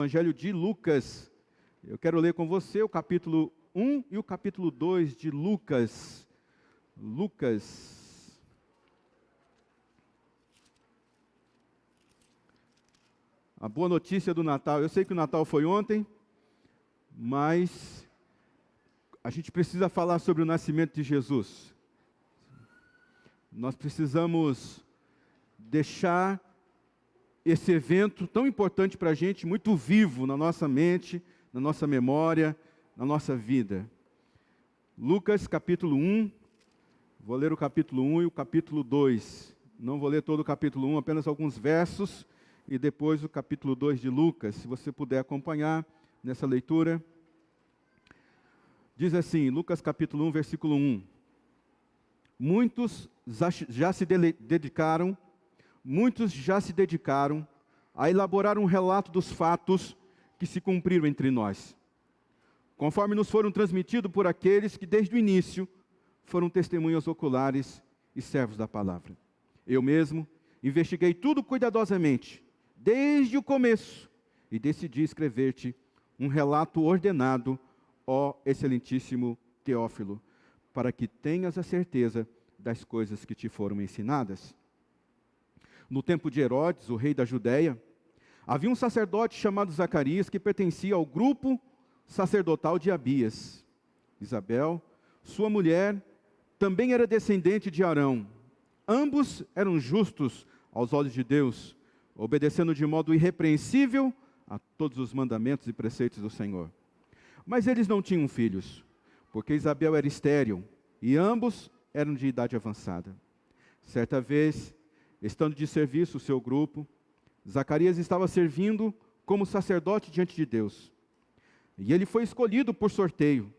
Evangelho de Lucas. Eu quero ler com você o capítulo 1 e o capítulo 2 de Lucas. Lucas. A boa notícia do Natal. Eu sei que o Natal foi ontem, mas a gente precisa falar sobre o nascimento de Jesus. Nós precisamos deixar esse evento tão importante para a gente, muito vivo na nossa mente, na nossa memória, na nossa vida. Lucas capítulo 1, vou ler o capítulo 1 e o capítulo 2. Não vou ler todo o capítulo 1, apenas alguns versos, e depois o capítulo 2 de Lucas, se você puder acompanhar nessa leitura. Diz assim, Lucas capítulo 1, versículo 1. Muitos já se dedicaram a elaborar um relato dos fatos que se cumpriram entre nós, conforme nos foram transmitidos por aqueles que desde o início foram testemunhas oculares e servos da palavra. Eu mesmo investiguei tudo cuidadosamente, desde o começo, e decidi escrever-te um relato ordenado, ó excelentíssimo Teófilo, para que tenhas a certeza das coisas que te foram ensinadas. No tempo de Herodes, o rei da Judéia, havia um sacerdote chamado Zacarias que pertencia ao grupo sacerdotal de Abias. Isabel, sua mulher, também era descendente de Arão. Ambos eram justos aos olhos de Deus, obedecendo de modo irrepreensível a todos os mandamentos e preceitos do Senhor. Mas eles não tinham filhos, porque Isabel era estéril e ambos eram de idade avançada. Certa vez, estando de serviço o seu grupo, Zacarias estava servindo como sacerdote diante de Deus. E ele foi escolhido por sorteio,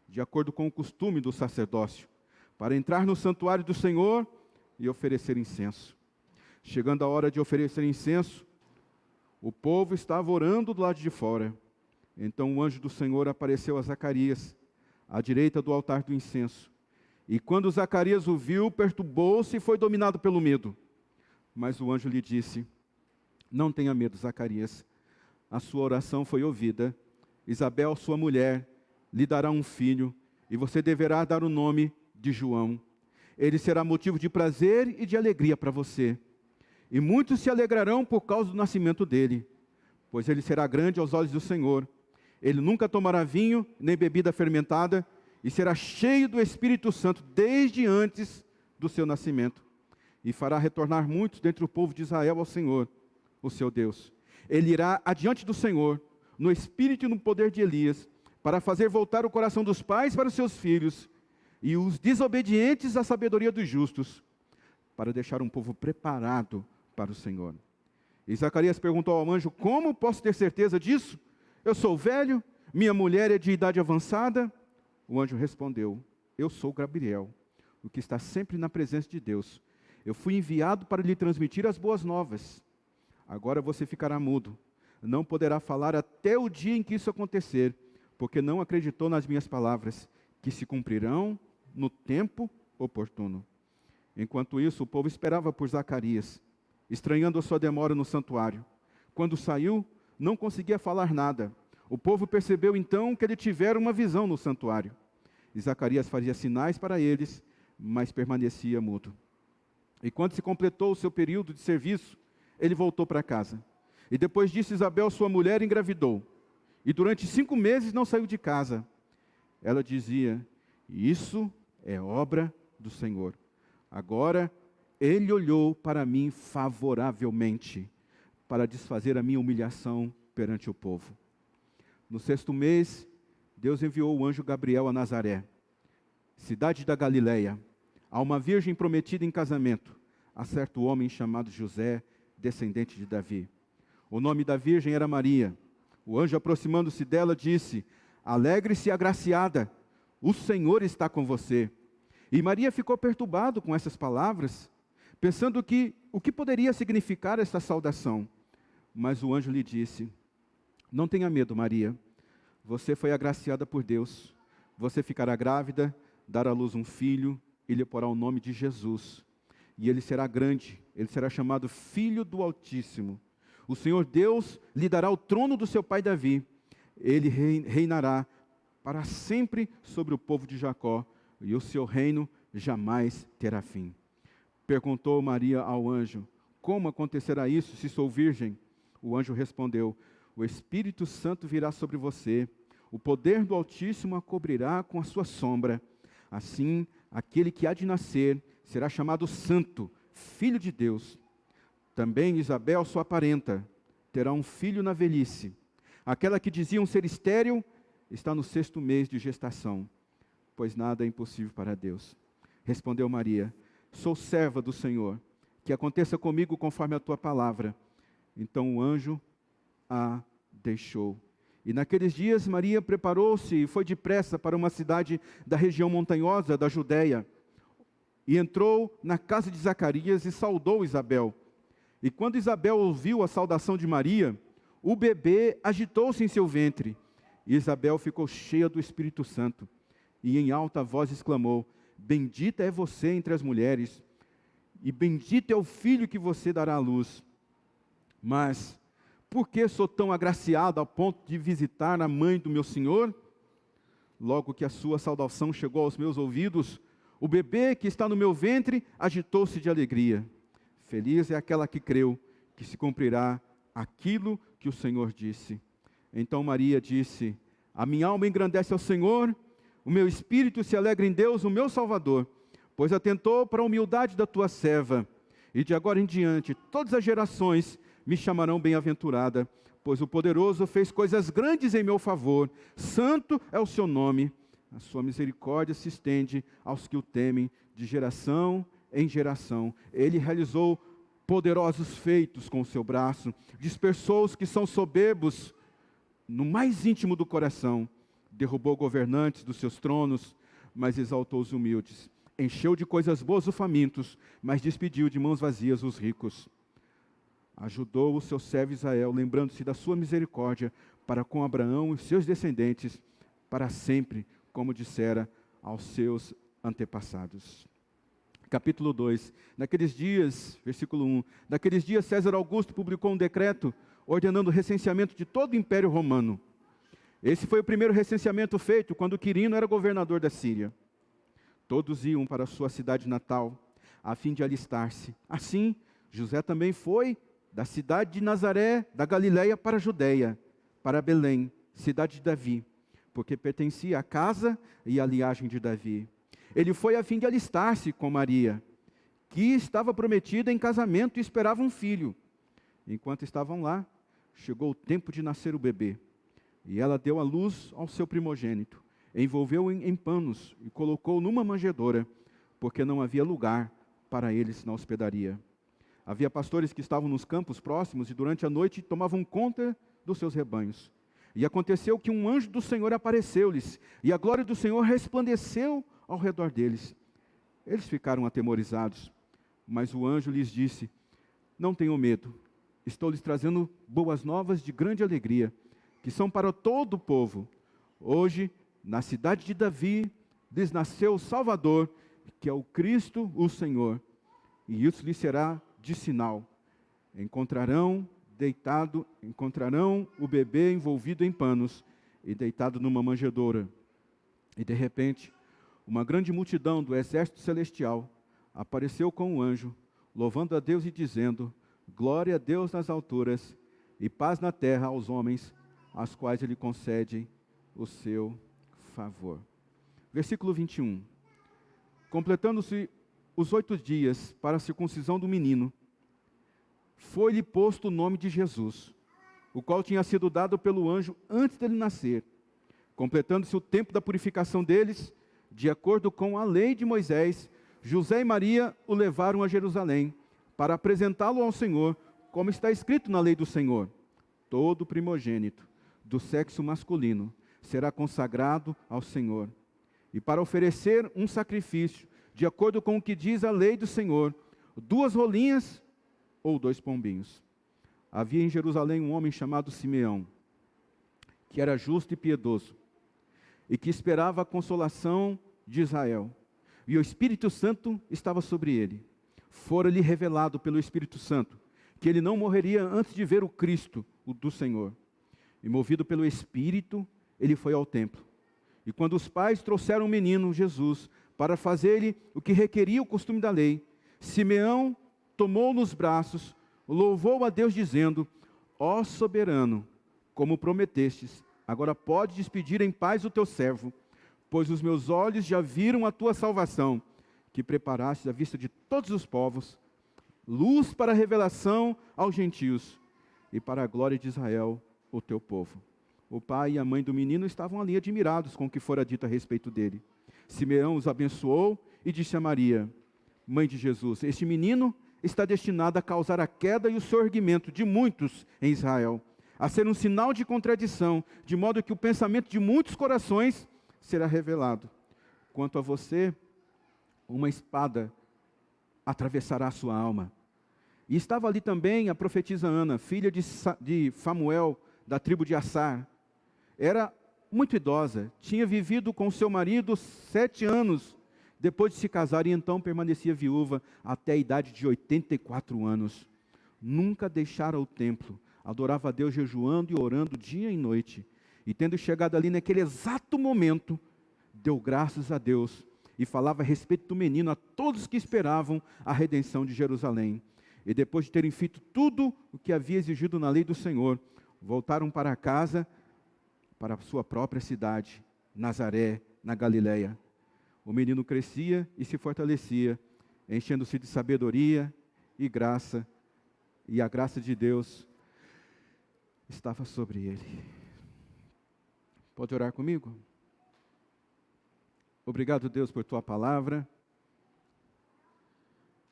de acordo com o costume do sacerdócio, para entrar no santuário do Senhor e oferecer incenso. Chegando a hora de oferecer incenso, o povo estava orando do lado de fora. Então o anjo do Senhor apareceu a Zacarias, à direita do altar do incenso. E quando Zacarias o viu, perturbou-se e foi dominado pelo medo. Mas o anjo lhe disse: não tenha medo, Zacarias. A sua oração foi ouvida. Isabel, sua mulher, lhe dará um filho, e você deverá dar o nome de João. Ele será motivo de prazer e de alegria para você. E muitos se alegrarão por causa do nascimento dele, pois ele será grande aos olhos do Senhor. Ele nunca tomará vinho, nem bebida fermentada, e será cheio do Espírito Santo desde antes do seu nascimento. E fará retornar muitos dentre o povo de Israel ao Senhor, o seu Deus. Ele irá adiante do Senhor, no espírito e no poder de Elias, para fazer voltar o coração dos pais para os seus filhos, e os desobedientes à sabedoria dos justos, para deixar um povo preparado para o Senhor. E Zacarias perguntou ao anjo: como posso ter certeza disso? Eu sou velho, minha mulher é de idade avançada. O anjo respondeu: eu sou Gabriel, o que está sempre na presença de Deus. Eu fui enviado para lhe transmitir as boas novas. Agora você ficará mudo, não poderá falar até o dia em que isso acontecer, porque não acreditou nas minhas palavras, que se cumprirão no tempo oportuno. Enquanto isso, o povo esperava por Zacarias, estranhando a sua demora no santuário. Quando saiu, não conseguia falar nada. O povo percebeu então que ele tivera uma visão no santuário. E Zacarias fazia sinais para eles, mas permanecia mudo. E quando se completou o seu período de serviço, ele voltou para casa. E depois disso, Isabel, sua mulher, engravidou. E durante 5 meses não saiu de casa. Ela dizia: isso é obra do Senhor. Agora, ele olhou para mim favoravelmente, para desfazer a minha humilhação perante o povo. No 6º mês, Deus enviou o anjo Gabriel a Nazaré, cidade da Galileia, a uma virgem prometida em casamento, a certo homem chamado José, descendente de Davi. O nome da virgem era Maria. O anjo, aproximando-se dela, disse: alegre-se, agraciada, o Senhor está com você. E Maria ficou perturbada com essas palavras, pensando o que poderia significar esta saudação. Mas o anjo lhe disse: não tenha medo, Maria, você foi agraciada por Deus. Você ficará grávida, dará à luz um filho, e lhe porá o nome de Jesus. E ele será grande, ele será chamado Filho do Altíssimo. O Senhor Deus lhe dará o trono do seu pai Davi. Ele reinará para sempre sobre o povo de Jacó, e o seu reino jamais terá fim. Perguntou Maria ao anjo: como acontecerá isso, se sou virgem? O anjo respondeu: o Espírito Santo virá sobre você, o poder do Altíssimo a cobrirá com a sua sombra. Assim, aquele que há de nascer será chamado Santo, Filho de Deus. Também Isabel, sua parenta, terá um filho na velhice. Aquela que diziam ser estéril está no 6º mês de gestação, pois nada é impossível para Deus. Respondeu Maria: sou serva do Senhor, que aconteça comigo conforme a tua palavra. Então o anjo a deixou. E naqueles dias Maria preparou-se e foi depressa para uma cidade da região montanhosa da Judéia. E entrou na casa de Zacarias e saudou Isabel. E quando Isabel ouviu a saudação de Maria, o bebê agitou-se em seu ventre. E Isabel ficou cheia do Espírito Santo. E em alta voz exclamou: bendita é você entre as mulheres, e bendito é o filho que você dará à luz. Mas por que sou tão agraciado ao ponto de visitar a mãe do meu Senhor? Logo que a sua saudação chegou aos meus ouvidos, o bebê que está no meu ventre agitou-se de alegria. Feliz é aquela que creu, que se cumprirá aquilo que o Senhor disse. Então Maria disse: a minha alma engrandece ao Senhor, o meu espírito se alegra em Deus, o meu Salvador, pois atentou para a humildade da tua serva. E de agora em diante, todas as gerações me chamarão bem-aventurada, pois o poderoso fez coisas grandes em meu favor. Santo é o seu nome. A sua misericórdia se estende aos que o temem de geração em geração. Ele realizou poderosos feitos com o seu braço, dispersou os que são soberbos no mais íntimo do coração, derrubou governantes dos seus tronos, mas exaltou os humildes. Encheu de coisas boas os famintos, mas despediu de mãos vazias os ricos. Ajudou o seu servo Israel, lembrando-se da sua misericórdia para com Abraão e seus descendentes, para sempre, como dissera aos seus antepassados. Capítulo 2. Naqueles dias, versículo 1, naqueles dias César Augusto publicou um decreto ordenando o recenseamento de todo o Império Romano. Esse foi o primeiro recenseamento feito quando Quirino era governador da Síria. Todos iam para a sua cidade natal, a fim de alistar-se. Assim, José também foi da cidade de Nazaré, da Galileia, para a Judeia, para Belém, cidade de Davi, porque pertencia à casa e à linhagem de Davi. Ele foi a fim de alistar-se com Maria, que estava prometida em casamento e esperava um filho. Enquanto estavam lá, chegou o tempo de nascer o bebê, e ela deu à luz ao seu primogênito, envolveu-o em panos e colocou-o numa manjedoura, porque não havia lugar para eles na hospedaria. Havia pastores que estavam nos campos próximos e durante a noite tomavam conta dos seus rebanhos. E aconteceu que um anjo do Senhor apareceu-lhes, e a glória do Senhor resplandeceu ao redor deles. Eles ficaram atemorizados, mas o anjo lhes disse: não tenham medo, estou lhes trazendo boas novas de grande alegria, que são para todo o povo. Hoje, na cidade de Davi, lhes nasceu o Salvador, que é o Cristo, o Senhor. E isso lhes será de sinal: encontrarão o bebê envolvido em panos e deitado numa manjedoura. E de repente, uma grande multidão do exército celestial apareceu com o anjo, louvando a Deus e dizendo: glória a Deus nas alturas e paz na terra aos homens, aos quais ele concede o seu favor. Versículo 21. Completando-se os 8 dias para a circuncisão do menino, foi-lhe posto o nome de Jesus, o qual tinha sido dado pelo anjo antes dele nascer. Completando-se o tempo da purificação deles, de acordo com a lei de Moisés, José e Maria o levaram a Jerusalém para apresentá-lo ao Senhor, como está escrito na lei do Senhor: todo primogênito do sexo masculino será consagrado ao Senhor. E para oferecer um sacrifício, de acordo com o que diz a lei do Senhor, 2 rolinhas ou 2 pombinhos. Havia em Jerusalém um homem chamado Simeão, que era justo e piedoso, e que esperava a consolação de Israel. E o Espírito Santo estava sobre ele. Fora-lhe revelado pelo Espírito Santo que ele não morreria antes de ver o Cristo, o do Senhor. E movido pelo Espírito, ele foi ao templo. E quando os pais trouxeram o menino, Jesus, para fazer-lhe o que requeria o costume da lei, Simeão tomou-o nos braços, louvou a Deus dizendo: ó soberano, como prometestes, agora pode despedir em paz o teu servo, pois os meus olhos já viram a tua salvação, que preparaste à vista de todos os povos, luz para a revelação aos gentios e para a glória de Israel, o teu povo. O pai e a mãe do menino estavam ali admirados com o que fora dito a respeito dele. Simeão os abençoou e disse a Maria, mãe de Jesus: este menino está destinado a causar a queda e o sorgimento de muitos em Israel, a ser um sinal de contradição, de modo que o pensamento de muitos corações será revelado. Quanto a você, uma espada atravessará a sua alma. E estava ali também a profetisa Ana, filha de Famuel, da tribo de Assar. Era muito idosa, tinha vivido com seu marido 7 anos, depois de se casar, e então permanecia viúva até a idade de 84 anos. Nunca deixara o templo, adorava a Deus jejuando e orando dia e noite. E tendo chegado ali naquele exato momento, deu graças a Deus e falava a respeito do menino a todos que esperavam a redenção de Jerusalém. E depois de terem feito tudo o que havia exigido na lei do Senhor, voltaram para casa, para a sua própria cidade, Nazaré, na Galileia. O menino crescia e se fortalecia, enchendo-se de sabedoria e graça, e a graça de Deus estava sobre ele. Pode orar comigo? Obrigado, Deus, por tua palavra.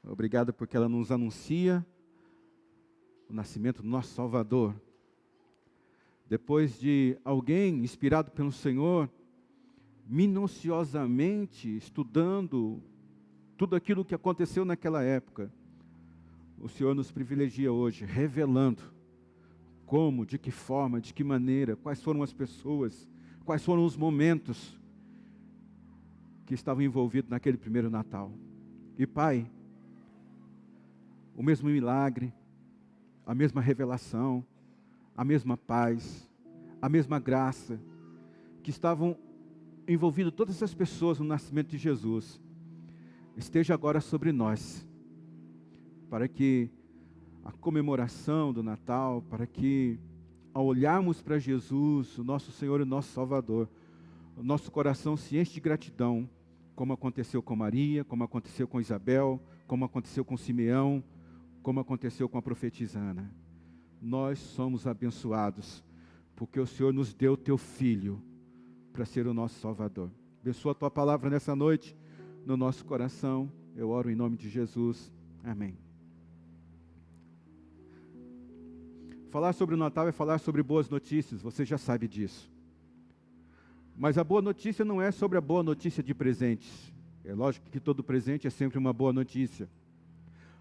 Obrigado porque ela nos anuncia o nascimento do nosso Salvador. Depois de alguém inspirado pelo Senhor, minuciosamente estudando tudo aquilo que aconteceu naquela época, o Senhor nos privilegia hoje, revelando como, de que forma, de que maneira, quais foram as pessoas, quais foram os momentos que estavam envolvidos naquele primeiro Natal. E Pai, o mesmo milagre, a mesma revelação, a mesma paz, a mesma graça, que estavam envolvidas todas as pessoas no nascimento de Jesus, esteja agora sobre nós, para que a comemoração do Natal, para que ao olharmos para Jesus, o nosso Senhor e o nosso Salvador, o nosso coração se enche de gratidão, como aconteceu com Maria, como aconteceu com Isabel, como aconteceu com Simeão, como aconteceu com a profetisa Ana. Nós somos abençoados, porque o Senhor nos deu o teu Filho para ser o nosso Salvador. Abençoa a tua palavra nessa noite, no nosso coração. Eu oro em nome de Jesus. Amém. Falar sobre o Natal é falar sobre boas notícias, você já sabe disso. Mas a boa notícia não é sobre a boa notícia de presentes. É lógico que todo presente é sempre uma boa notícia.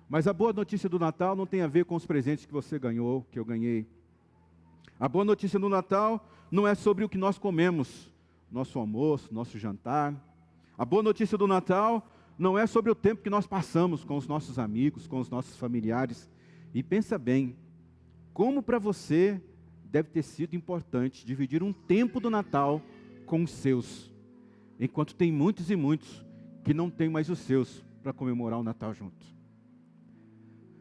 Mas a boa notícia do Natal não tem a ver com os presentes que você ganhou, que eu ganhei. A boa notícia do Natal não é sobre o que nós comemos, nosso almoço, nosso jantar. A boa notícia do Natal não é sobre o tempo que nós passamos com os nossos amigos, com os nossos familiares. E pensa bem, como para você deve ter sido importante dividir um tempo do Natal com os seus, enquanto tem muitos e muitos que não têm mais os seus para comemorar o Natal junto.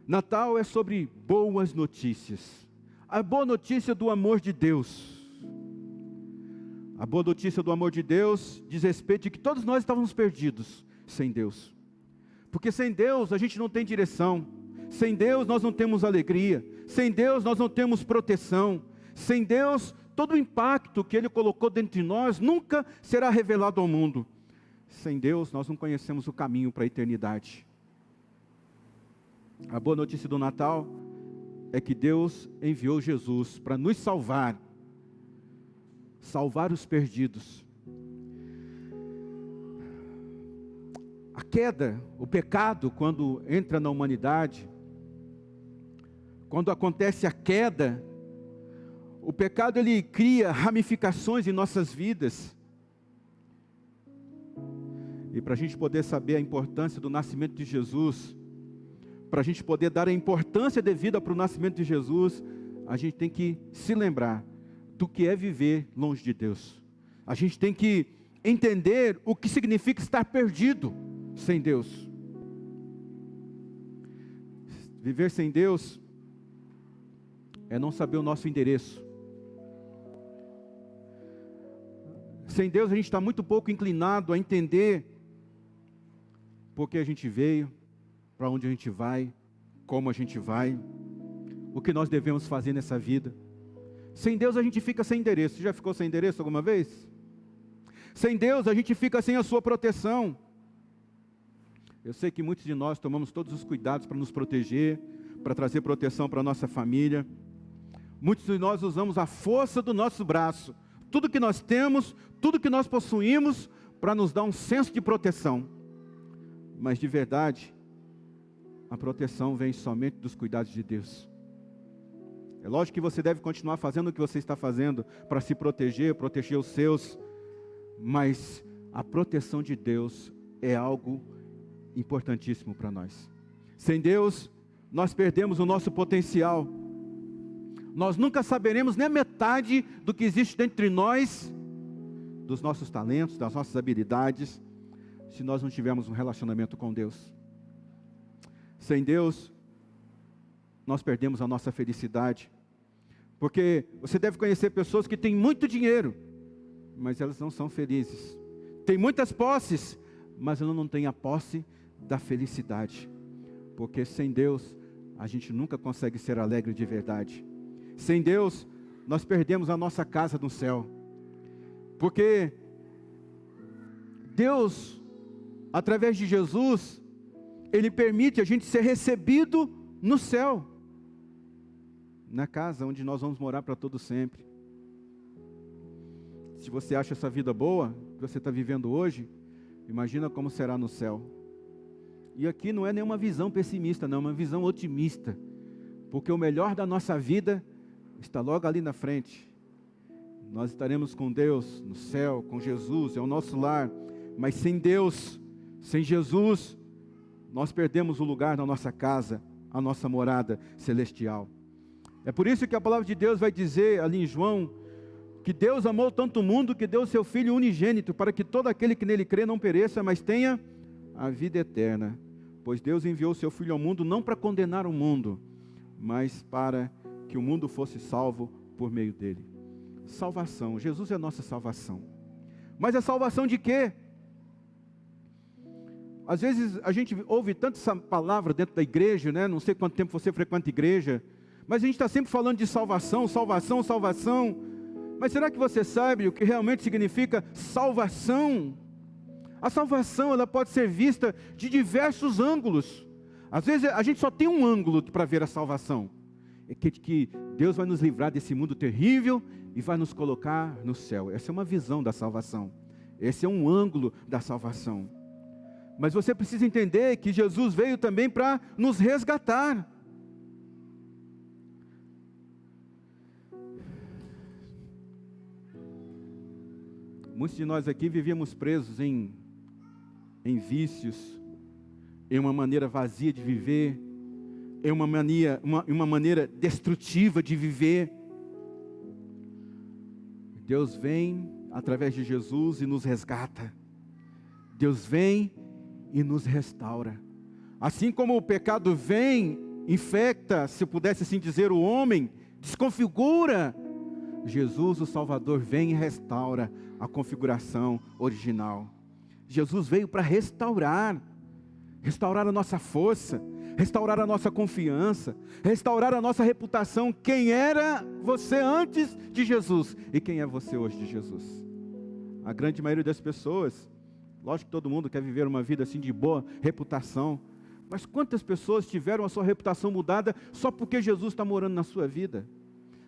Natal é sobre boas notícias. A boa notícia do amor de Deus. A boa notícia do amor de Deus diz respeito de que todos nós estávamos perdidos sem Deus. Porque sem Deus a gente não tem direção. Sem Deus nós não temos alegria. Sem Deus nós não temos proteção. Sem Deus, todo o impacto que Ele colocou dentro de nós nunca será revelado ao mundo. Sem Deus nós não conhecemos o caminho para a eternidade. A boa notícia do Natal é que Deus enviou Jesus para nos salvar os perdidos. A queda, o pecado, quando entra na humanidade, quando acontece a queda, o pecado ele cria ramificações em nossas vidas. E para a gente poder saber a importância do nascimento de Jesus, para a gente poder dar a importância devida para o nascimento de Jesus, a gente tem que se lembrar do que é viver longe de Deus. A gente tem que entender o que significa estar perdido sem Deus. Viver sem Deus é não saber o nosso endereço. Sem Deus a gente está muito pouco inclinado a entender por que a gente veio, para onde a gente vai, como a gente vai, o que nós devemos fazer nessa vida. Sem Deus a gente fica sem endereço. Você já ficou sem endereço alguma vez? Sem Deus a gente fica sem a sua proteção. Eu sei que muitos de nós tomamos todos os cuidados para nos proteger, para trazer proteção para a nossa família. Muitos de nós usamos a força do nosso braço, tudo que nós temos, tudo que nós possuímos, para nos dar um senso de proteção. Mas de verdade, a proteção vem somente dos cuidados de Deus. É lógico que você deve continuar fazendo o que você está fazendo para se proteger, proteger os seus, mas a proteção de Deus é algo importantíssimo para nós. Sem Deus, nós perdemos o nosso potencial. Nós nunca saberemos nem a metade do que existe dentro de nós, dos nossos talentos, das nossas habilidades, se nós não tivermos um relacionamento com Deus. Sem Deus, nós perdemos a nossa felicidade. Porque você deve conhecer pessoas que têm muito dinheiro, mas elas não são felizes. Tem muitas posses, mas elas não têm a posse da felicidade. Porque sem Deus, a gente nunca consegue ser alegre de verdade. Sem Deus, nós perdemos a nossa casa no céu. Porque Deus, através de Jesus, Ele permite a gente ser recebido no céu, na casa onde nós vamos morar para todo sempre. Se você acha essa vida boa, que você está vivendo hoje, imagina como será no céu. E aqui não é nenhuma visão pessimista, não, é uma visão otimista, porque o melhor da nossa vida está logo ali na frente. Nós estaremos com Deus no céu, com Jesus, é o nosso lar. Mas sem Deus, sem Jesus, nós perdemos o lugar na nossa casa, a nossa morada celestial. É por isso que a palavra de Deus vai dizer ali em João, que Deus amou tanto o mundo que deu o seu Filho unigênito, para que todo aquele que nele crê não pereça, mas tenha a vida eterna. Pois Deus enviou o seu Filho ao mundo não para condenar o mundo, mas para que o mundo fosse salvo por meio dele. Salvação, Jesus é a nossa salvação. Mas a salvação de quê? Às vezes a gente ouve tanto essa palavra dentro da igreja, né? Não sei quanto tempo você frequenta a igreja, mas a gente está sempre falando de salvação, salvação, salvação. Mas será que você sabe o que realmente significa salvação? A salvação, ela pode ser vista de diversos ângulos. Às vezes a gente só tem um ângulo para ver a salvação. É que Deus vai nos livrar desse mundo terrível e vai nos colocar no céu. Essa é uma visão da salvação. Esse é um ângulo da salvação. Mas você precisa entender que Jesus veio também para nos resgatar. Muitos de nós aqui vivíamos presos em vícios, em uma maneira vazia de viver, em uma maneira destrutiva de viver. Deus vem através de Jesus e nos resgata. Deus vem e nos restaura. Assim como o pecado vem, infecta, se eu pudesse assim dizer, o homem, desconfigura, Jesus, o Salvador, vem e restaura a configuração original. Jesus veio para restaurar a nossa força, restaurar a nossa confiança, restaurar a nossa reputação. Quem era você antes de Jesus e quem é você hoje de Jesus? A grande maioria das pessoas, lógico que todo mundo quer viver uma vida assim de boa reputação, mas quantas pessoas tiveram a sua reputação mudada só porque Jesus está morando na sua vida?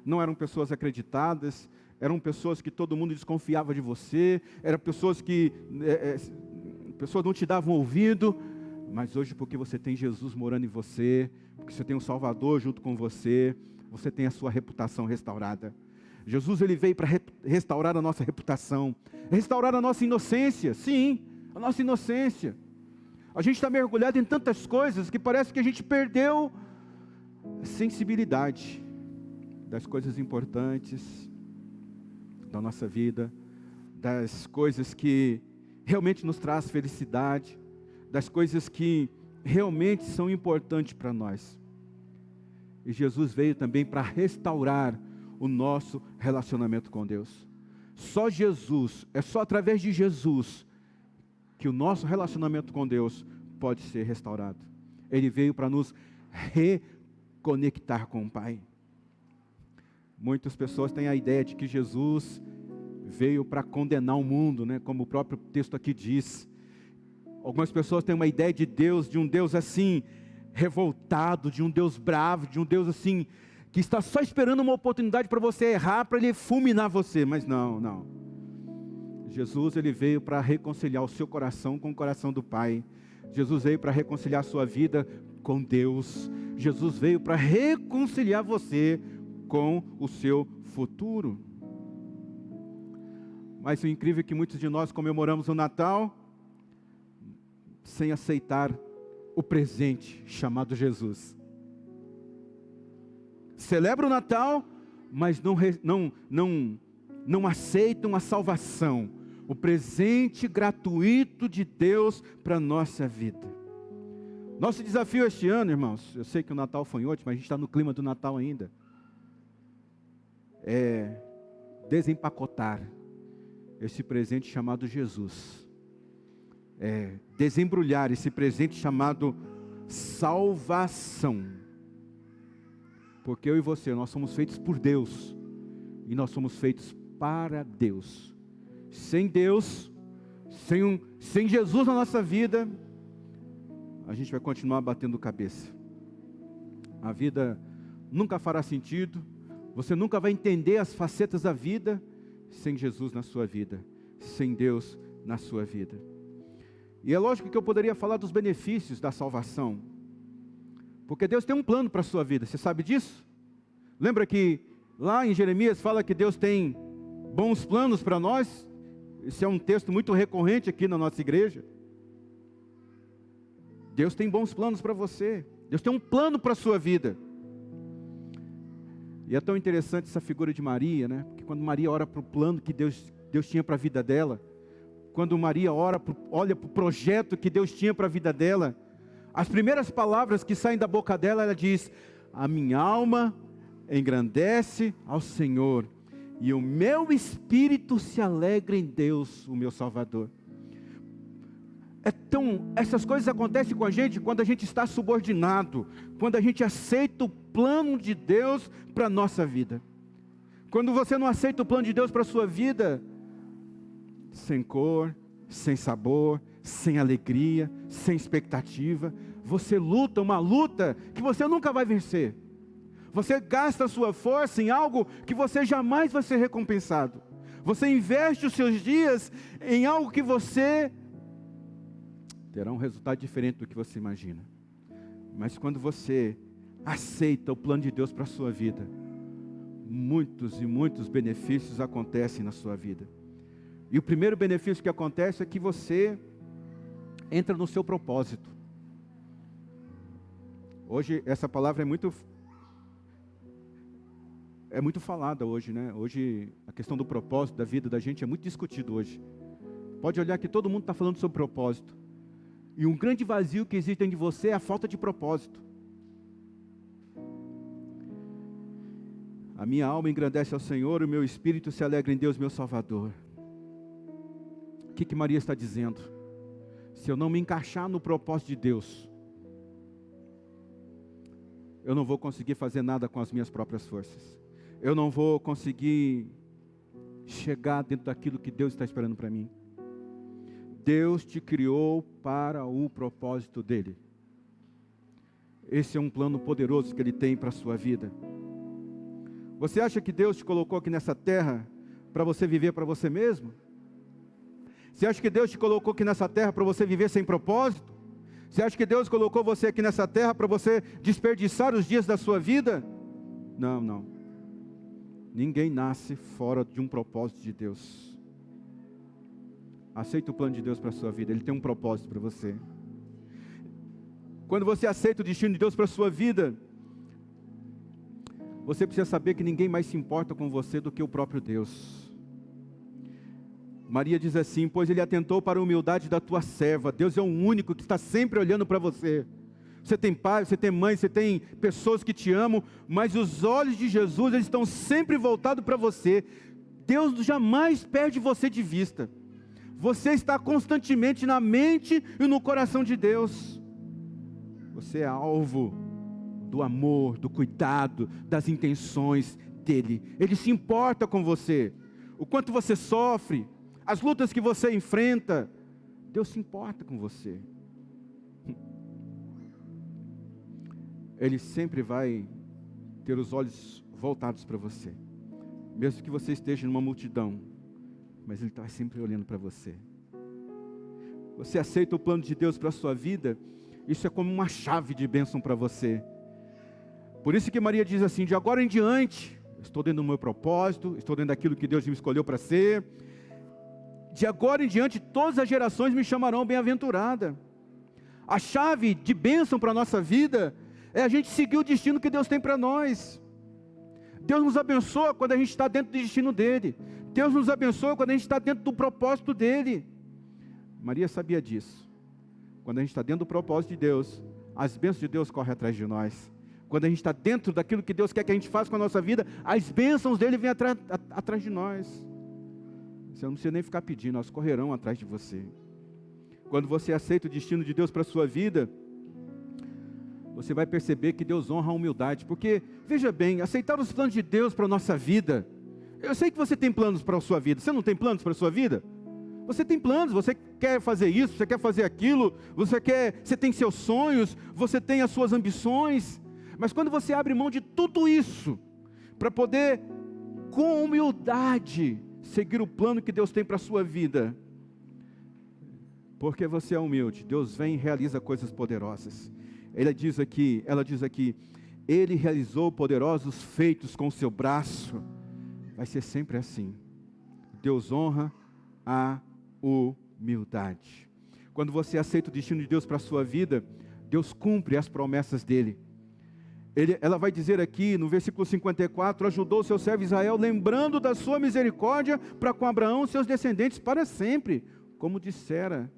Não eram pessoas acreditadas, eram pessoas que todo mundo desconfiava de você, eram pessoas que pessoas não te davam ouvido, mas hoje porque você tem Jesus morando em você, porque você tem um Salvador junto com você, você tem a sua reputação restaurada. Jesus, ele veio para restaurar a nossa reputação, restaurar a nossa inocência, sim, a nossa inocência. A gente está mergulhado em tantas coisas que parece que a gente perdeu a sensibilidade das coisas importantes da nossa vida, das coisas que realmente nos traz felicidade, das coisas que realmente são importantes para nós. E Jesus veio também para restaurar o nosso relacionamento com Deus. Só Jesus, é só através de Jesus que o nosso relacionamento com Deus pode ser restaurado. Ele veio para nos reconectar com o Pai. Muitas pessoas têm a ideia de que Jesus veio para condenar o mundo, né? Como o próprio texto aqui diz. Algumas pessoas têm uma ideia de Deus, de um Deus assim, revoltado, de um Deus bravo, de um Deus assim, que está só esperando uma oportunidade para você errar, para Ele fulminar você. Mas não. Jesus, Ele veio para reconciliar o seu coração com o coração do Pai. Jesus veio para reconciliar a sua vida com Deus. Jesus veio para reconciliar você com o seu futuro. Mas o incrível é que muitos de nós comemoramos o Natal sem aceitar o presente chamado Jesus. Celebra o Natal, mas não aceitam a salvação, o presente gratuito de Deus para a nossa vida. Nosso desafio este ano, irmãos, eu sei que o Natal foi ontem, mas a gente está no clima do Natal ainda, é desempacotar esse presente chamado Jesus. Desembrulhar esse presente chamado salvação. Porque eu e você, nós somos feitos por Deus. E nós somos feitos para Deus. Sem Deus, sem Jesus na nossa vida, a gente vai continuar batendo cabeça. A vida nunca fará sentido. Você nunca vai entender as facetas da vida sem Jesus na sua vida, sem Deus na sua vida. E é lógico que eu poderia falar dos benefícios da salvação, porque Deus tem um plano para a sua vida, você sabe disso? Lembra que lá em Jeremias fala que Deus tem bons planos para nós? Esse é um texto muito recorrente aqui na nossa igreja. Deus tem bons planos para você, Deus tem um plano para a sua vida. E é tão interessante essa figura de Maria, né? Porque quando Maria ora para o plano que Deus tinha para a vida dela, quando Maria olha para o projeto que Deus tinha para a vida dela, as primeiras palavras que saem da boca dela, ela diz: a minha alma engrandece ao Senhor, e o meu espírito se alegra em Deus, o meu Salvador. Essas coisas acontecem com a gente quando a gente está subordinado, quando a gente aceita o plano de Deus para a nossa vida. Quando você não aceita o plano de Deus para a sua vida, sem cor, sem sabor, sem alegria, sem expectativa, você luta uma luta que você nunca vai vencer. Você gasta a sua força em algo que você jamais vai ser recompensado. Você investe os seus dias em algo que você terá um resultado diferente do que você imagina. Mas quando você aceita o plano de Deus para a sua vida, muitos e muitos benefícios acontecem na sua vida. E o primeiro benefício que acontece é que você entra no seu propósito. Hoje essa palavra é muito falada hoje, né? Hoje a questão do propósito da vida da gente é muito discutido hoje. Pode olhar que todo mundo está falando sobre propósito. E um grande vazio que existe dentro de você é a falta de propósito. A minha alma engrandece ao Senhor, o meu espírito se alegra em Deus, meu Salvador. O que Maria está dizendo? Se eu não me encaixar no propósito de Deus, eu não vou conseguir fazer nada com as minhas próprias forças. Eu não vou conseguir chegar dentro daquilo que Deus está esperando para mim. Deus te criou para o propósito dEle. Esse é um plano poderoso que Ele tem para a sua vida. Você acha que Deus te colocou aqui nessa terra para você viver para você mesmo? Você acha que Deus te colocou aqui nessa terra para você viver sem propósito? Você acha que Deus colocou você aqui nessa terra para você desperdiçar os dias da sua vida? Não. Ninguém nasce fora de um propósito de Deus. Aceita o plano de Deus para a sua vida. Ele tem um propósito para você. Quando você aceita o destino de Deus para a sua vida, você precisa saber que ninguém mais se importa com você do que o próprio Deus. Maria diz assim: pois ele atentou para a humildade da tua serva. Deus é o único que está sempre olhando para você. Você tem pai, você tem mãe, você tem pessoas que te amam, mas os olhos de Jesus, eles estão sempre voltados para você. Deus jamais perde você de vista. Você está constantemente na mente e no coração de Deus. Você é alvo do amor, do cuidado, das intenções dEle. Ele se importa com você. O quanto você sofre, as lutas que você enfrenta, Deus se importa com você. Ele sempre vai ter os olhos voltados para você. Mesmo que você esteja numa multidão, mas Ele está sempre olhando para você. Você aceita o plano de Deus para a sua vida, isso é como uma chave de bênção para você. Por isso que Maria diz assim: de agora em diante, estou dentro do meu propósito, estou dentro daquilo que Deus me escolheu para ser. De agora em diante, todas as gerações me chamarão bem-aventurada. A chave de bênção para a nossa vida é a gente seguir o destino que Deus tem para nós. Deus nos abençoa quando a gente está dentro do destino dEle. Deus nos abençoa quando a gente está dentro do propósito dEle. Maria sabia disso. Quando a gente está dentro do propósito de Deus, as bênçãos de Deus correm atrás de nós. Quando a gente está dentro daquilo que Deus quer que a gente faça com a nossa vida, as bênçãos dEle vêm atrás de nós. Você não precisa nem ficar pedindo, elas correrão atrás de você. Quando você aceita o destino de Deus para a sua vida, você vai perceber que Deus honra a humildade. Porque, veja bem, aceitar os planos de Deus para a nossa vida. Eu sei que você tem planos para a sua vida. Você não tem planos para a sua vida? Você tem planos, você quer fazer isso, você quer fazer aquilo, você tem seus sonhos, você tem as suas ambições. Mas quando você abre mão de tudo isso, para poder, com humildade, seguir o plano que Deus tem para a sua vida, porque você é humilde, Deus vem e realiza coisas poderosas. Ela diz aqui, Ele realizou poderosos feitos com o seu braço. Vai ser sempre assim. Deus honra a humildade. Quando você aceita o destino de Deus para a sua vida, Deus cumpre as promessas dEle. Ela vai dizer aqui no versículo 54, ajudou o seu servo Israel, lembrando da sua misericórdia para com Abraão e seus descendentes para sempre, como dissera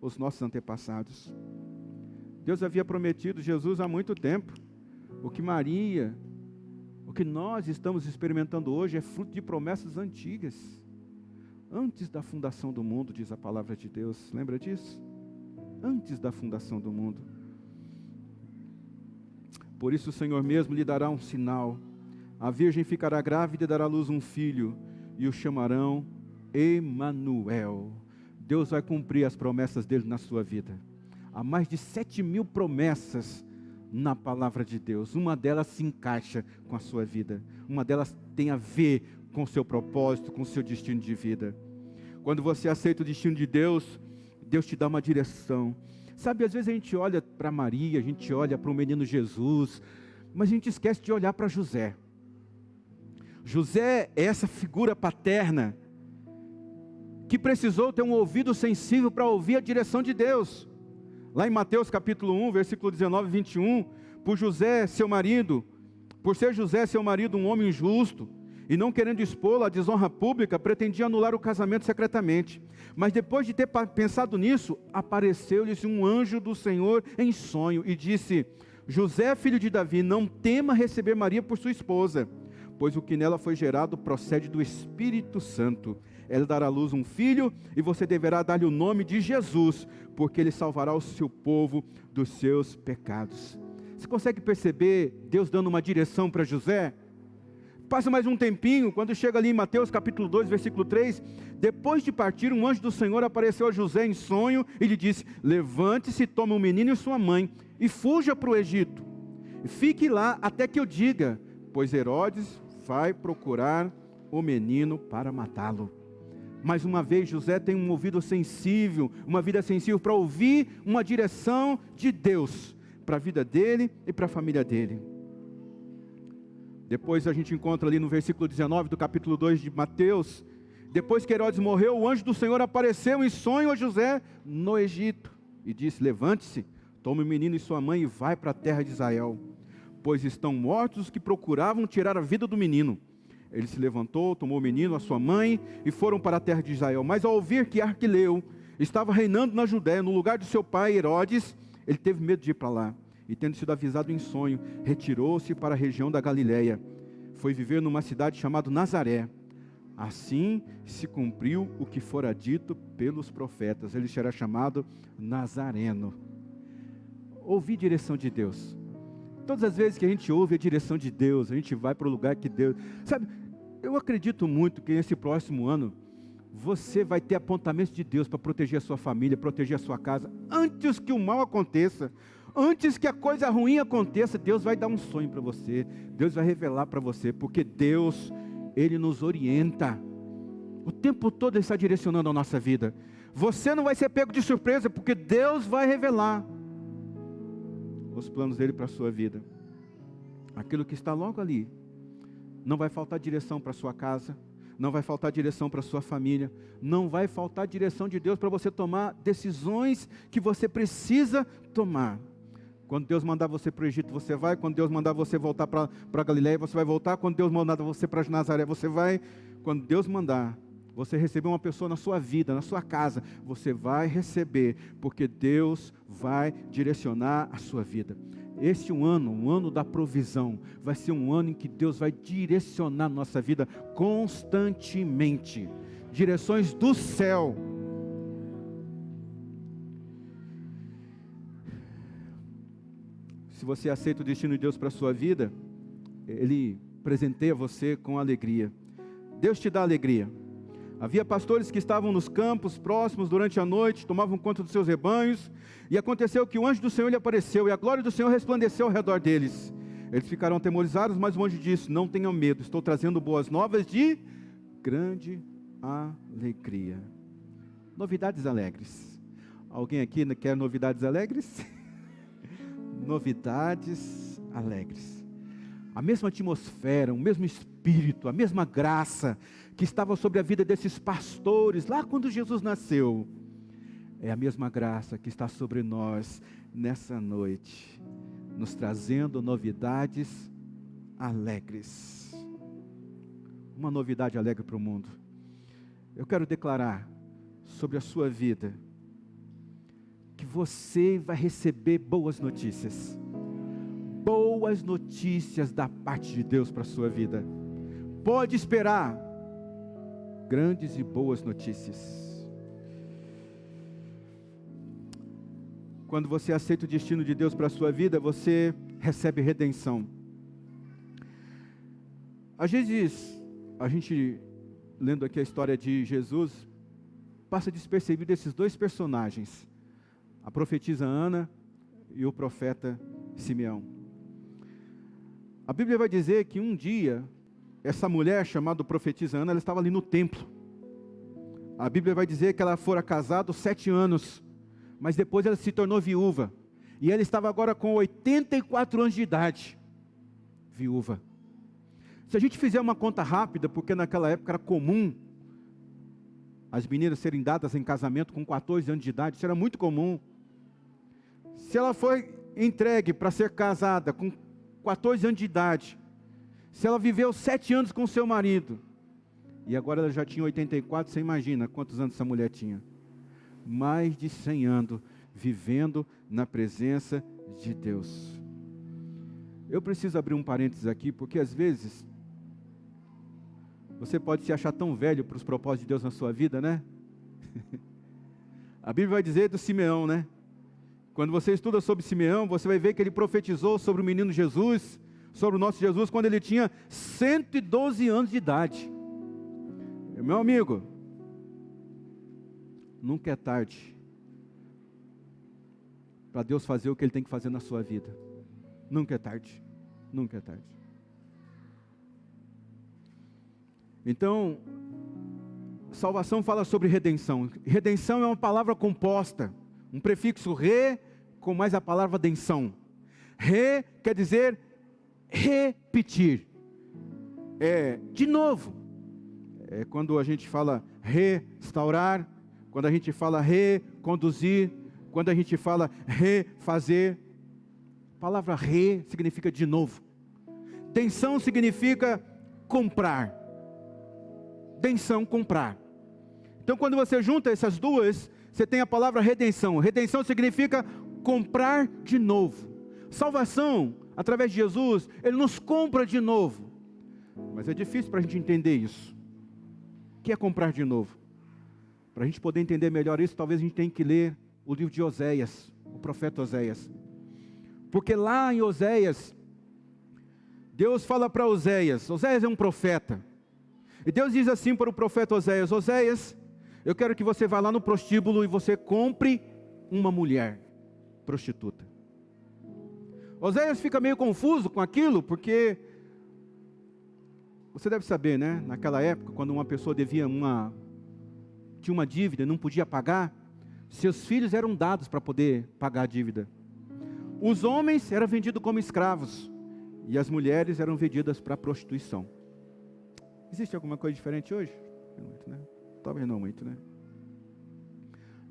os nossos antepassados. Deus havia prometido Jesus há muito tempo. O que nós estamos experimentando hoje é fruto de promessas antigas. Antes da fundação do mundo, diz a palavra de Deus. Lembra disso? Antes da fundação do mundo. Por isso o Senhor mesmo lhe dará um sinal. A virgem ficará grávida e dará à luz um filho, e o chamarão Emanuel. Deus vai cumprir as promessas dele na sua vida. Há mais de 7.000 promessas na palavra de Deus. Uma delas se encaixa com a sua vida. Uma delas tem a ver com o seu propósito, com o seu destino de vida. Quando você aceita o destino de Deus, Deus te dá uma direção. Sabe, às vezes a gente olha para Maria, a gente olha para o menino Jesus, mas a gente esquece de olhar para José. José é essa figura paterna que precisou ter um ouvido sensível para ouvir a direção de Deus. Lá em Mateus capítulo 1, versículo 19 e 21, por ser José seu marido um homem justo, e não querendo expô-lo à desonra pública, pretendia anular o casamento secretamente. Mas depois de ter pensado nisso, apareceu-lhes um anjo do Senhor em sonho, e disse: José, filho de Davi, não tema receber Maria por sua esposa, pois o que nela foi gerado procede do Espírito Santo. Ela dará à luz um filho, e você deverá dar-lhe o nome de Jesus, porque ele salvará o seu povo dos seus pecados. Você consegue perceber Deus dando uma direção para José? Passa mais um tempinho, quando chega ali em Mateus capítulo 2, versículo 3, depois de partir, um anjo do Senhor apareceu a José em sonho, e lhe disse: levante-se, tome o menino e sua mãe, e fuja para o Egito, e fique lá até que eu diga, pois Herodes vai procurar o menino para matá-lo. Mais uma vez, José tem um ouvido sensível, uma vida sensível para ouvir uma direção de Deus, para a vida dele e para a família dele. Depois a gente encontra ali no versículo 19 do capítulo 2 de Mateus, depois que Herodes morreu, o anjo do Senhor apareceu em sonho a José no Egito, e disse: levante-se, Toma o menino e sua mãe e vai para a terra de Israel, pois estão mortos os que procuravam tirar a vida do menino. Ele se levantou, tomou o menino, a sua mãe, e foram para a terra de Israel. Mas ao ouvir que Arqueleu estava reinando na Judéia, no lugar de seu pai Herodes, ele teve medo de ir para lá. E tendo sido avisado em sonho, retirou-se para a região da Galiléia. Foi viver numa cidade chamada Nazaré. Assim se cumpriu o que fora dito pelos profetas. Ele será chamado Nazareno. Ouvir direção de Deus. Todas as vezes que a gente ouve a direção de Deus, a gente vai para o lugar que Deus... Sabe, eu acredito muito que nesse próximo ano, você vai ter apontamentos de Deus para proteger a sua família, proteger a sua casa. Antes que o mal aconteça, antes que a coisa ruim aconteça, Deus vai dar um sonho para você. Deus vai revelar para você, porque Deus, Ele nos orienta. O tempo todo Ele está direcionando a nossa vida. Você não vai ser pego de surpresa, porque Deus vai revelar os planos dele para a sua vida. Aquilo que está logo ali. Não vai faltar direção para a sua casa, não vai faltar direção para a sua família, não vai faltar direção de Deus para você tomar decisões que você precisa tomar. Quando Deus mandar você para o Egito, você vai. Quando Deus mandar você voltar para a Galiléia, você vai voltar. Quando Deus mandar você para Nazaré, você vai. Quando Deus mandar você receber uma pessoa na sua vida, na sua casa, você vai receber, porque Deus vai direcionar a sua vida. Este um ano da provisão, vai ser um ano em que Deus vai direcionar a nossa vida constantemente. Direções do céu. Se você aceita o destino de Deus para a sua vida, Ele presenteia você com alegria. Deus te dá alegria. Havia pastores que estavam nos campos próximos durante a noite, tomavam conta dos seus rebanhos, e aconteceu que o anjo do Senhor lhe apareceu, e a glória do Senhor resplandeceu ao redor deles. Eles ficaram atemorizados, mas o anjo disse: não tenham medo, estou trazendo boas novas de grande alegria. Novidades alegres. Alguém aqui quer novidades alegres? Novidades alegres. A mesma atmosfera, o mesmo espírito, a mesma graça que estava sobre a vida desses pastores lá quando Jesus nasceu, é a mesma graça que está sobre nós nessa noite, nos trazendo novidades alegres. Uma novidade alegre para o mundo. Eu quero declarar sobre a sua vida que você vai receber boas notícias. Boas notícias da parte de Deus para a sua vida. Pode esperar grandes e boas notícias. Quando você aceita o destino de Deus para a sua vida, você recebe redenção. Às vezes, a gente, lendo aqui a história de Jesus, passa despercebido esses dois personagens, a profetisa Ana e o profeta Simeão. A Bíblia vai dizer que um dia, essa mulher chamada profetisa Ana, ela estava ali no templo. A Bíblia vai dizer que ela fora casada 7 anos, mas depois ela se tornou viúva. E ela estava agora com 84 anos de idade, viúva. Se a gente fizer uma conta rápida, porque naquela época era comum as meninas serem dadas em casamento com 14 anos de idade, isso era muito comum. Se ela foi entregue para ser casada com 14 anos de idade, se ela viveu 7 anos com seu marido, e agora ela já tinha 84, você imagina quantos anos essa mulher tinha? Mais de 100 anos, vivendo na presença de Deus. Eu preciso abrir um parênteses aqui, porque às vezes, você pode se achar tão velho para os propósitos de Deus na sua vida, né? A Bíblia vai dizer do Simeão, né? Quando você estuda sobre Simeão, você vai ver que ele profetizou sobre o menino Jesus, sobre o nosso Jesus, quando ele tinha 112 anos de idade. Meu amigo, nunca é tarde para Deus fazer o que Ele tem que fazer na sua vida. Nunca é tarde, nunca é tarde. Então, salvação fala sobre redenção. Redenção é uma palavra composta, um prefixo re com mais a palavra denção. Re quer dizer repetir. De novo. É quando a gente fala restaurar, quando a gente fala reconduzir, Quando a gente fala refazer, a palavra re significa de novo. Denção significa comprar. Denção, comprar. Então, quando você junta essas duas, você tem a palavra redenção. Redenção significa comprar de novo. Salvação, através de Jesus, Ele nos compra de novo. Mas é difícil para a gente entender isso. O que é comprar de novo? Para a gente poder entender melhor isso, talvez a gente tenha que ler o livro de Oséias, o profeta Oséias. Porque lá em Oséias, Deus fala para Oséias, Oséias é um profeta. E Deus diz assim para o profeta Oséias: Oséias, eu quero que você vá lá no prostíbulo e você compre uma mulher prostituta. Oséias fica meio confuso com aquilo, porque você deve saber, né? Naquela época, quando uma pessoa tinha uma dívida e não podia pagar, seus filhos eram dados para poder pagar a dívida. Os homens eram vendidos como escravos e as mulheres eram vendidas para a prostituição. Existe alguma coisa diferente hoje? Não muito, né? Talvez não muito, né?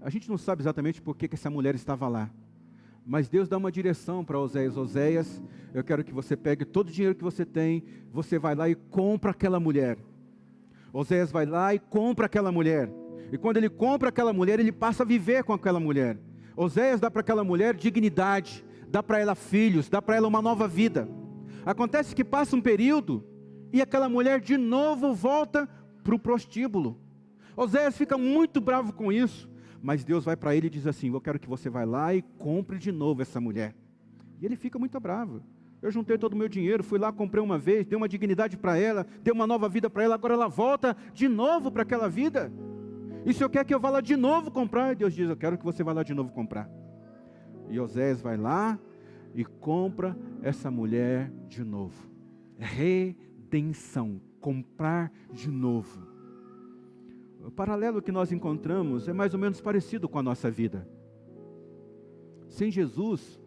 A gente não sabe exatamente por que essa mulher estava lá. Mas Deus dá uma direção para Oséias. Oséias, eu quero que você pegue todo o dinheiro que você tem, você vai lá e compra aquela mulher. Oséias vai lá e compra aquela mulher. E quando ele compra aquela mulher, ele passa a viver com aquela mulher. Oséias dá para aquela mulher dignidade, dá para ela filhos, dá para ela uma nova vida. Acontece que passa um período e aquela mulher de novo volta para o prostíbulo. Oséias fica muito bravo com isso, mas Deus vai para ele e diz assim: eu quero que você vá lá e compre de novo essa mulher. E ele fica muito bravo. Eu juntei todo o meu dinheiro, fui lá, comprei uma vez, dei uma dignidade para ela, dei uma nova vida para ela, agora ela volta de novo para aquela vida. E se eu quero que eu vá lá de novo comprar? Deus diz: eu quero que você vá lá de novo comprar. E Oséias vai lá e compra essa mulher de novo. Redenção, comprar de novo. O paralelo que nós encontramos é mais ou menos parecido com a nossa vida. Sem Jesus,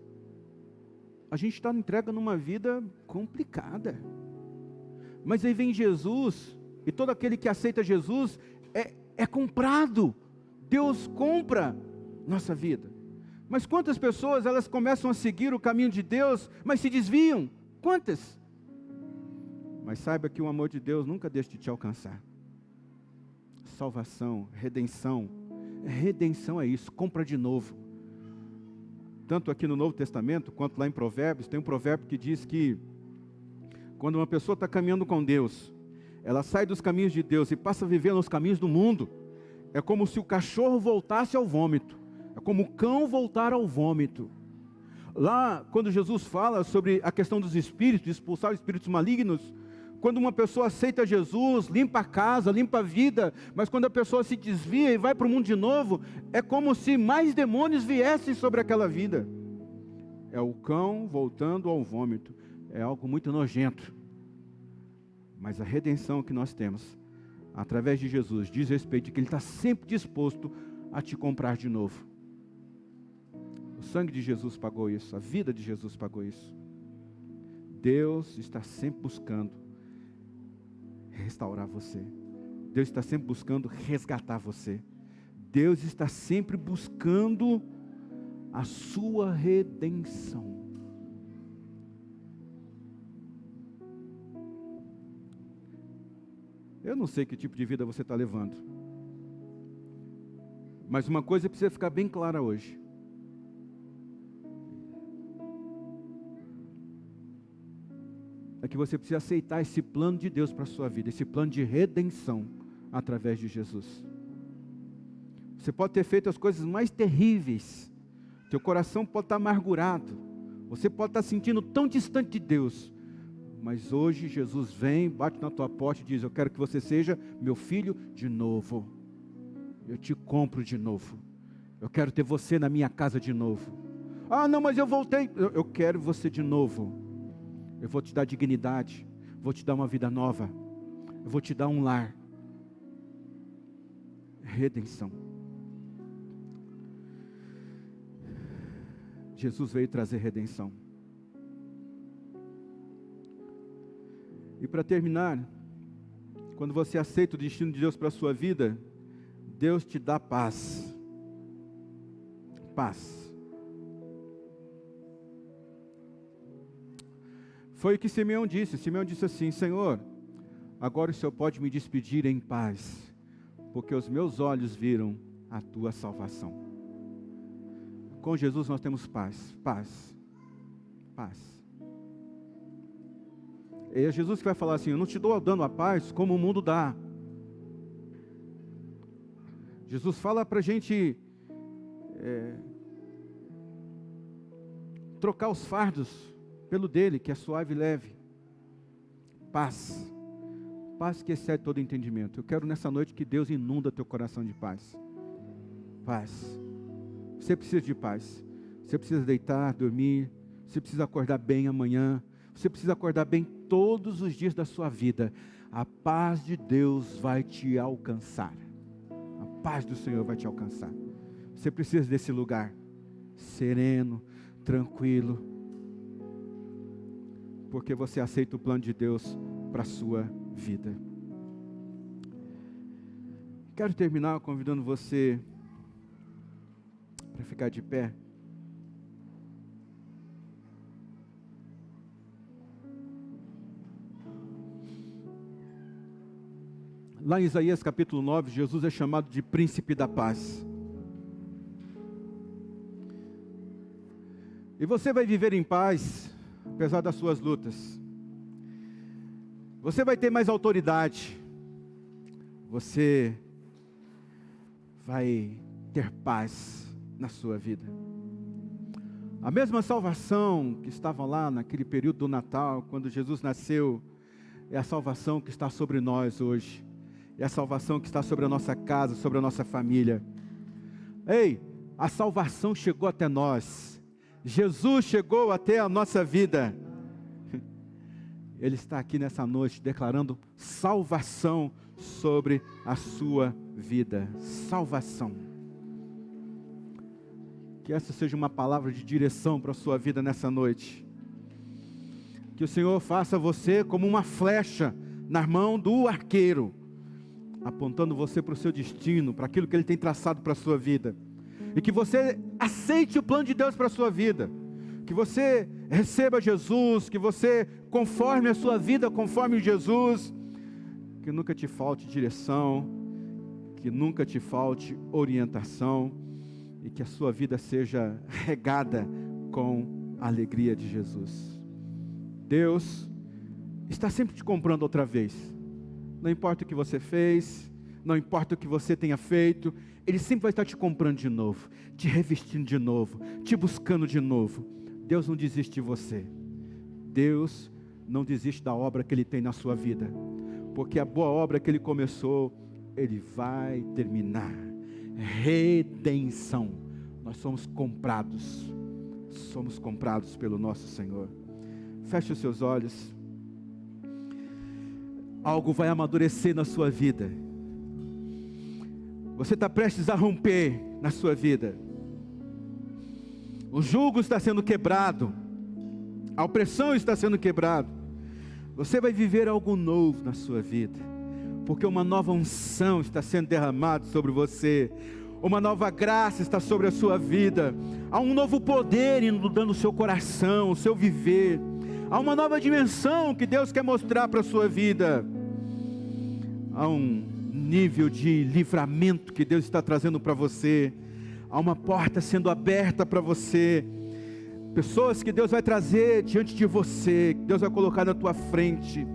a gente está entregue numa vida complicada. Mas aí vem Jesus, e todo aquele que aceita Jesus é comprado. Deus compra nossa vida. Mas quantas pessoas elas começam a seguir o caminho de Deus, mas se desviam? Quantas? Mas saiba que o amor de Deus nunca deixa de te alcançar. Salvação, redenção. Redenção é isso, compra de novo. Tanto aqui no Novo Testamento, quanto lá em Provérbios, tem um provérbio que diz que quando uma pessoa está caminhando com Deus, ela sai dos caminhos de Deus e passa a viver nos caminhos do mundo, é como se o cachorro voltasse ao vômito, é como o cão voltar ao vômito. Lá, quando Jesus fala sobre a questão dos espíritos, de expulsar os espíritos malignos, quando uma pessoa aceita Jesus, limpa a casa, limpa a vida, mas quando a pessoa se desvia e vai para o mundo de novo, é como se mais demônios viessem sobre aquela vida. É o cão voltando ao vômito. É algo muito nojento. Mas a redenção que nós temos, através de Jesus, diz respeito de que Ele está sempre disposto a te comprar de novo. O sangue de Jesus pagou isso, a vida de Jesus pagou isso. Deus está sempre buscando restaurar você. Deus está sempre buscando resgatar você. Deus está sempre buscando a sua redenção. Eu não sei que tipo de vida você está levando, mas uma coisa precisa ficar bem clara hoje. É que você precisa aceitar esse plano de Deus para a sua vida, esse plano de redenção através de Jesus. Você pode ter feito as coisas mais terríveis, teu coração pode estar amargurado, você pode estar sentindo tão distante de Deus, mas hoje Jesus vem, bate na tua porta e diz: eu quero que você seja meu filho de novo, eu te compro de novo, eu quero ter você na minha casa de novo. Ah não, mas eu voltei. Eu quero você de novo. Eu vou te dar dignidade, vou te dar uma vida nova, eu vou te dar um lar. Redenção. Jesus veio trazer redenção. E para terminar, quando você aceita o destino de Deus para a sua vida, Deus te dá paz. Paz. Foi o que Simeão disse. Simeão disse assim: Senhor, agora o Senhor pode me despedir em paz, porque os meus olhos viram a tua salvação. Com Jesus nós temos paz, paz, paz. E é Jesus que vai falar assim: eu não te dou dando a paz como o mundo dá. Jesus fala para a gente trocar os fardos pelo dele, que é suave e leve. Paz. Paz que excede todo entendimento. Eu quero nessa noite que Deus inunda teu coração de paz. Paz. Você precisa de paz. Você precisa deitar, dormir. Você precisa acordar bem amanhã. Você precisa acordar bem todos os dias da sua vida. A paz de Deus vai te alcançar. A paz do Senhor vai te alcançar. Você precisa desse lugar sereno, tranquilo, porque você aceita o plano de Deus para a sua vida. Quero terminar convidando você para ficar de pé. Lá em Isaías capítulo 9, Jesus é chamado de príncipe da paz. E você vai viver em paz, apesar das suas lutas. Você vai ter mais autoridade. Você vai ter paz na sua vida. A mesma salvação que estava lá naquele período do Natal, quando Jesus nasceu, é a salvação que está sobre nós hoje. É a salvação que está sobre a nossa casa, sobre a nossa família. Ei, a salvação chegou até nós. Jesus chegou até a nossa vida. Ele está aqui nessa noite declarando salvação sobre a sua vida. Salvação. Que essa seja uma palavra de direção para a sua vida nessa noite. Que o Senhor faça você como uma flecha na mão do arqueiro, apontando você para o seu destino, para aquilo que Ele tem traçado para a sua vida. E que você aceite o plano de Deus para a sua vida. Que você receba Jesus, que você conforme a sua vida, conforme Jesus. Que nunca te falte direção, que nunca te falte orientação. E que a sua vida seja regada com a alegria de Jesus. Deus está sempre te comprando outra vez. Não importa o que você fez, não importa o que você tenha feito, Ele sempre vai estar te comprando de novo, te revestindo de novo, te buscando de novo. Deus não desiste de você. Deus não desiste da obra que Ele tem na sua vida, porque a boa obra que Ele começou, Ele vai terminar. Redenção. Nós somos comprados pelo nosso Senhor. Feche os seus olhos. Algo vai amadurecer na sua vida. Você está prestes a romper na sua vida. O jugo está sendo quebrado. A opressão está sendo quebrada. Você vai viver algo novo na sua vida, porque uma nova unção está sendo derramada sobre você. Uma nova graça está sobre a sua vida. Há um novo poder inundando o seu coração, o seu viver. Há uma nova dimensão que Deus quer mostrar para a sua vida. Há um nível de livramento que Deus está trazendo para você. Há uma porta sendo aberta para você. Pessoas que Deus vai trazer diante de você, que Deus vai colocar na tua frente.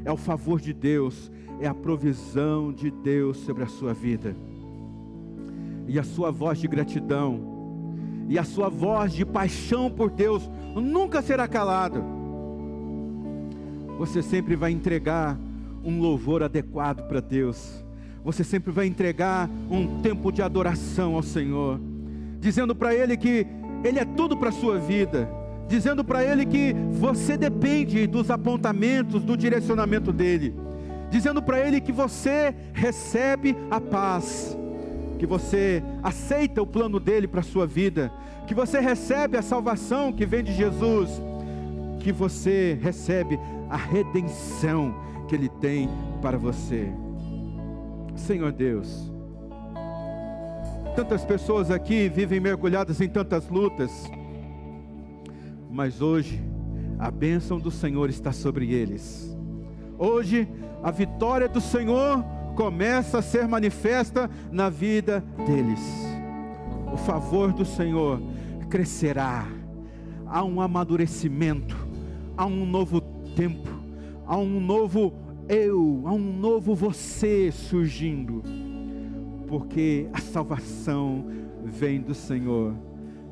É o favor de Deus, é a provisão de Deus sobre a sua vida. E a sua voz de gratidão, e a sua voz de paixão por Deus nunca será calada. Você sempre vai entregar um louvor adequado para Deus. Você sempre vai entregar um tempo de adoração ao Senhor, dizendo para Ele que Ele é tudo para a sua vida, dizendo para Ele que você depende dos apontamentos, do direcionamento dEle, dizendo para Ele que você recebe a paz, que você aceita o plano dEle para a sua vida, que você recebe a salvação que vem de Jesus, que você recebe a redenção que Ele tem para você. Senhor Deus, Tantas pessoas aqui vivem mergulhadas em tantas lutas, mas hoje a bênção do Senhor está sobre eles. Hoje a vitória do Senhor começa a ser manifesta na vida deles. O favor do Senhor crescerá. Há um amadurecimento, há um novo tempo, há um novo eu, há um novo você surgindo, porque a salvação vem do Senhor.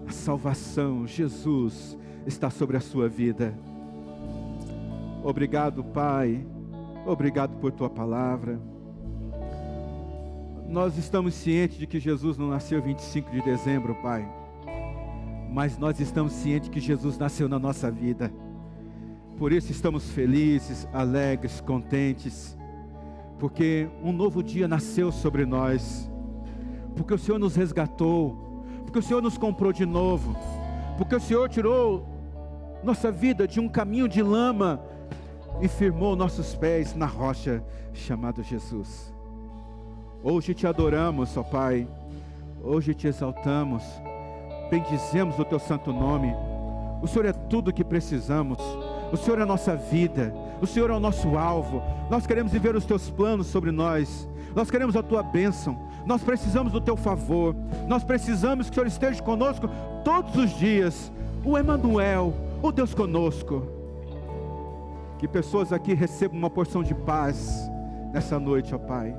A salvação, Jesus, está sobre a sua vida. Obrigado, Pai, obrigado por tua palavra. Nós estamos cientes de que Jesus não nasceu 25 de dezembro, Pai, mas nós estamos cientes que Jesus nasceu na nossa vida. Por isso estamos felizes, alegres, contentes, porque um novo dia nasceu sobre nós, porque o Senhor nos resgatou, porque o Senhor nos comprou de novo, porque o Senhor tirou nossa vida de um caminho de lama e firmou nossos pés na rocha chamada Jesus. Hoje te adoramos, ó Pai, hoje te exaltamos, bendizemos o teu santo nome. O Senhor é tudo o que precisamos, o Senhor é a nossa vida, o Senhor é o nosso alvo. Nós queremos viver os teus planos sobre nós, nós queremos a tua bênção, nós precisamos do teu favor, nós precisamos que o Senhor esteja conosco todos os dias, o Emanuel, o Deus conosco. Que pessoas aqui recebam uma porção de paz nessa noite, ó Pai,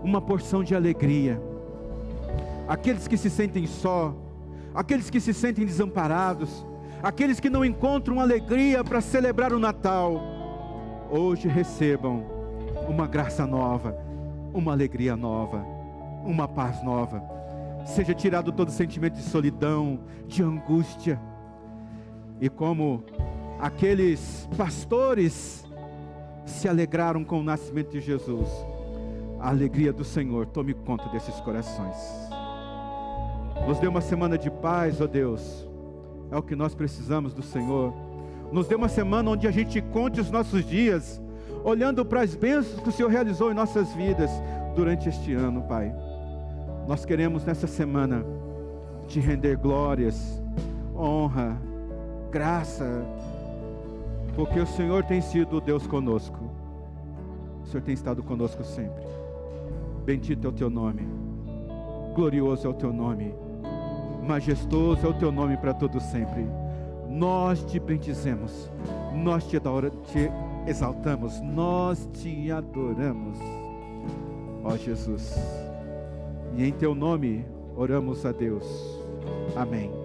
uma porção de alegria. Aqueles que se sentem só, aqueles que se sentem desamparados, aqueles que não encontram alegria para celebrar o Natal, hoje recebam uma graça nova, uma alegria nova, uma paz nova. Seja tirado todo sentimento de solidão, de angústia, e como aqueles pastores se alegraram com o nascimento de Jesus, a alegria do Senhor tome conta desses corações. Nos dê uma semana de paz, ó Deus, é o que nós precisamos do Senhor. Nos dê uma semana onde a gente conte os nossos dias, olhando para as bênçãos que o Senhor realizou em nossas vidas durante este ano, Pai. Nós queremos nessa semana te render glórias, honra, graça, porque o Senhor tem sido o Deus conosco. O Senhor tem estado conosco sempre. Bendito é o teu nome, glorioso é o teu nome, majestoso é o teu nome para todo sempre. Nós te bendizemos, nós te exaltamos, nós te adoramos, ó Jesus, e em teu nome oramos a Deus. Amém.